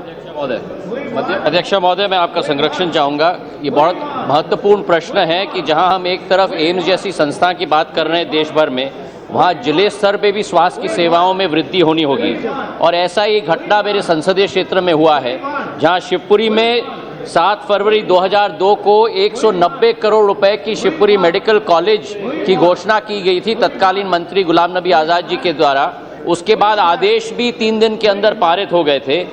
अध्यक्ष महोदय, मैं आपका संरक्षण चाहूँगा। ये बहुत महत्वपूर्ण प्रश्न है कि जहाँ हम एक तरफ एम्स जैसी संस्था की बात कर रहे हैं देश भर में, वहाँ जिले स्तर पे भी स्वास्थ्य की सेवाओं में वृद्धि होनी होगी। और ऐसा ही घटना मेरे संसदीय क्षेत्र में हुआ है, जहाँ शिवपुरी में 7 फरवरी 2002 को 190 करोड़ रुपए की शिवपुरी मेडिकल कॉलेज की घोषणा की गई थी तत्कालीन मंत्री गुलाम नबी आज़ाद जी के द्वारा। उसके बाद आदेश भी 3 दिन के अंदर पारित हो गए थे।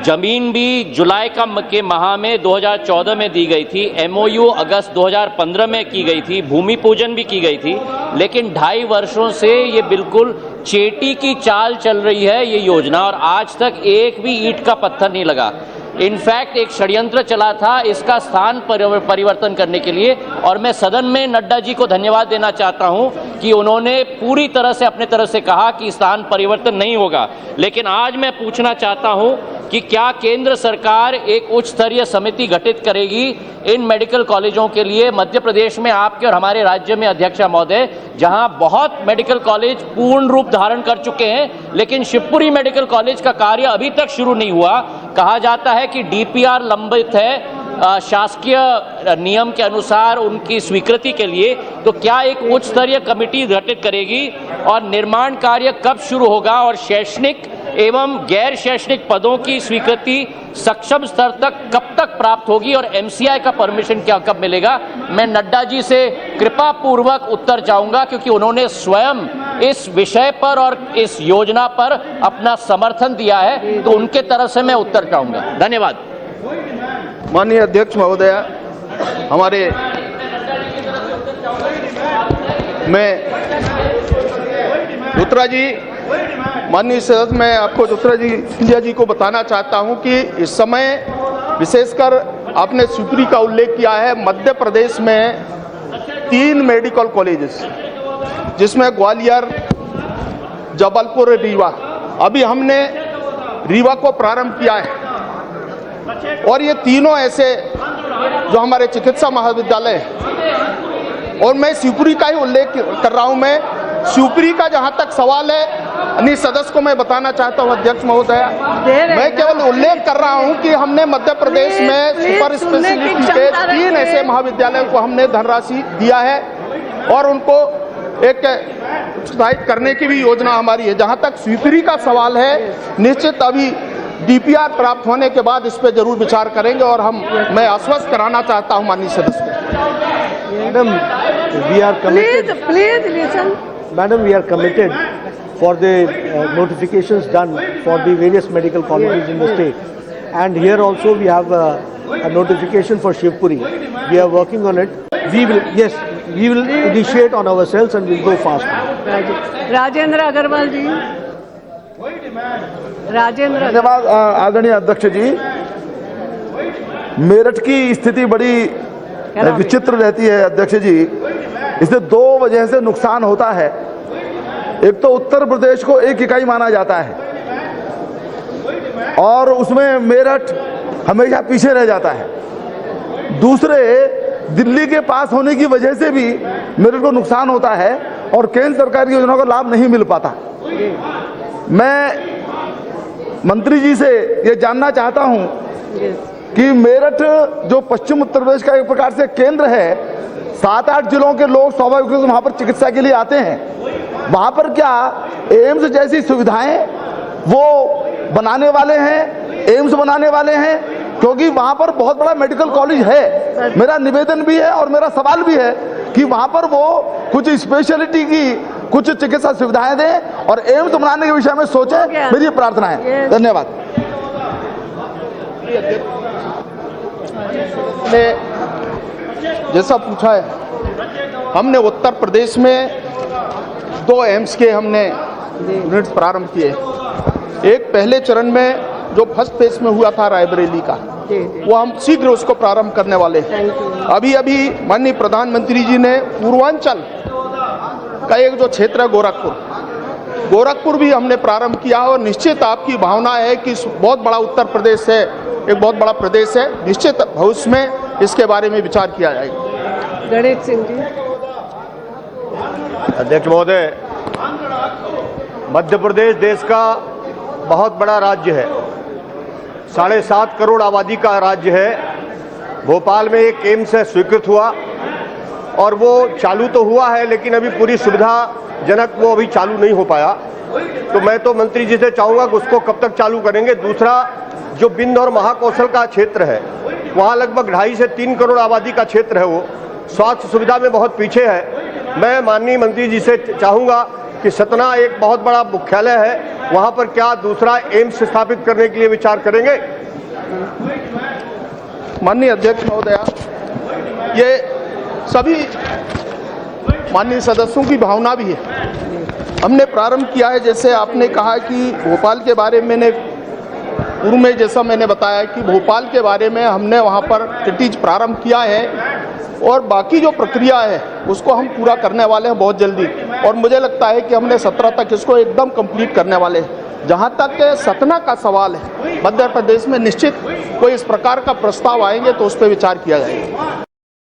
जमीन भी जुलाई के माह में 2014 में दी गई थी, एमओयू अगस्त 2015 में की गई थी, भूमि पूजन भी की गई थी। लेकिन 2.5 वर्षों से ये बिल्कुल चेटी की चाल चल रही है ये योजना, और आज तक एक भी ईंट का पत्थर नहीं लगा। इनफैक्ट एक षड्यंत्र चला था इसका स्थान परिवर्तन करने के लिए, और मैं सदन में नड्डा जी को धन्यवाद देना चाहता हूं कि उन्होंने पूरी तरह से अपने तरफ से कहा कि स्थान परिवर्तन नहीं होगा। लेकिन आज मैं पूछना चाहता हूं कि क्या केंद्र सरकार एक उच्च स्तरीय समिति गठित करेगी इन मेडिकल कॉलेजों के लिए? मध्य प्रदेश में आपके और हमारे राज्य में अध्यक्ष महोदय, जहां बहुत मेडिकल कॉलेज पूर्ण रूप धारण कर चुके हैं, लेकिन शिवपुरी मेडिकल कॉलेज का कार्य अभी तक शुरू नहीं हुआ। कहा जाता है कि डीपीआर लंबित है शासकीय नियम के अनुसार उनकी स्वीकृति के लिए। तो क्या एक उच्च स्तरीय कमेटी गठित करेगी और निर्माण कार्य कब शुरू होगा, और शैक्षणिक एवं गैर शैक्षणिक पदों की स्वीकृति सक्षम स्तर तक कब तक प्राप्त होगी, और एमसीआई का परमिशन क्या कब मिलेगा? मैं नड्डा जी से कृपा पूर्वक उत्तर चाहूंगा, क्योंकि उन्होंने स्वयं इस विषय पर और इस योजना पर अपना समर्थन दिया है, तो उनके तरफ से मैं उत्तर चाहूंगा। धन्यवाद। माननीय अध्यक्ष महोदय, हमारे मैं दुत्रा जी, माननीय सदस्य, मैं आपको दुत्रा जी सिंधिया जी को बताना चाहता हूं कि इस समय विशेषकर आपने शिवपुरी का उल्लेख किया है। मध्य प्रदेश में 3 मेडिकल कॉलेजेस, जिसमें ग्वालियर, जबलपुर, रीवा। अभी हमने रीवा को प्रारंभ किया है, और ये तीनों ऐसे जो हमारे चिकित्सा महाविद्यालय हैं। और मैं शिवपुरी का ही उल्लेख कर रहा हूं। मैं शिवपुरी का जहां तक सवाल है, अन्य सदस्य को मैं बताना चाहता हूं अध्यक्ष महोदय, मैं केवल उल्लेख कर रहा हूं कि हमने मध्य प्रदेश में सुपर स्पेशलिटी के 3 ऐसे महाविद्यालयों को हमने धनराशि दिया है, और उनको एक उत्साहित करने की भी योजना हमारी है। जहां तक शिवपुरी का सवाल है, निश्चित अभी डीपीआर प्राप्त होने के बाद इस पर जरूर विचार करेंगे, और मैं आश्वस्त कराना चाहता हूं माननीय सदस्य को। Madam, we are committed, please listen madam, we are committed for the notifications done for the various medical colleges in the state, and here also we have a notification for Shivpuri. We are working on it. We will initiate on ourselves and we'll go fast. Rajendra Agarwal ji. Rajendra, धन्यवाद आदरणीय अध्यक्ष जी। मेरठ की स्थिति बड़ी विचित्र रहती है अध्यक्ष जी। इससे 2 वजह से नुकसान होता है। एक तो उत्तर प्रदेश को एक इकाई माना जाता है, और उसमें मेरठ हमेशा पीछे रह जाता है। दूसरे, दिल्ली के पास होने की वजह से भी मेरठ को नुकसान होता है, और केंद्र सरकार की योजनाओं का लाभ नहीं मिल पाता। मैं मंत्री जी से ये जानना चाहता हूं कि मेरठ जो पश्चिम उत्तर प्रदेश का एक प्रकार से केंद्र है, 7-8 जिलों के लोग स्वाभाविक रूप से वहां पर चिकित्सा के लिए आते हैं। वहां पर क्या एम्स जैसी सुविधाएं वो बनाने वाले हैं, एम्स बनाने वाले हैं? क्योंकि वहां पर बहुत बड़ा मेडिकल कॉलेज है। मेरा निवेदन भी है और मेरा सवाल भी है कि वहां पर वो कुछ स्पेशलिटी की कुछ चिकित्सा सुविधाएं दें और एम्स बनाने के विषय में सोचें। मेरी प्रार्थना है। धन्यवाद। जैसा पूछा है, हमने उत्तर प्रदेश में 2 एम्स के हमने यूनिट्स प्रारंभ किए। एक पहले चरण में जो फर्स्ट फेज में हुआ था रायबरेली का, वो हम शीघ्र उसको प्रारंभ करने वाले हैं। अभी माननीय प्रधानमंत्री जी ने पूर्वांचल का एक जो क्षेत्र है गोरखपुर भी हमने प्रारंभ किया, और निश्चित आपकी भावना है कि बहुत बड़ा उत्तर प्रदेश है, एक बहुत बड़ा प्रदेश है। निश्चित भविष्य में इसके बारे में विचार किया जाएगा। गणेश सिंह जी। अध्यक्ष महोदय, मध्य प्रदेश देश का बहुत बड़ा राज्य है। 7.5 करोड़ आबादी का राज्य है। भोपाल में एक एम्स है, स्वीकृत हुआ और वो चालू तो हुआ है, लेकिन अभी पूरी सुविधाजनक वो अभी चालू नहीं हो पाया। तो मैं तो मंत्री जी से चाहूँगा कि उसको कब तक चालू करेंगे। दूसरा, जो बिंद और महाकौशल का क्षेत्र है, वहाँ लगभग 2.5 से 3 करोड़ आबादी का क्षेत्र है, वो स्वास्थ्य सुविधा में बहुत पीछे है। मैं माननीय मंत्री जी से चाहूँगा कि सतना एक बहुत बड़ा मुख्यालय है, वहाँ पर क्या दूसरा एम्स स्थापित करने के लिए विचार करेंगे? माननीय अध्यक्ष महोदया, ये सभी माननीय सदस्यों की भावना भी है। हमने प्रारंभ किया है, जैसे आपने कहा कि भोपाल के बारे में पूर्व में जैसा मैंने बताया कि भोपाल के बारे में हमने वहाँ पर ट्रीटीज प्रारंभ किया है और बाकी जो प्रक्रिया है उसको हम पूरा करने वाले हैं बहुत जल्दी, और मुझे लगता है कि हमने 17 तक इसको एकदम कंप्लीट करने वाले हैं। जहाँ तक सतना का सवाल है, मध्य प्रदेश में निश्चित कोई इस प्रकार का प्रस्ताव आएंगे तो उस पर विचार किया जाएगा।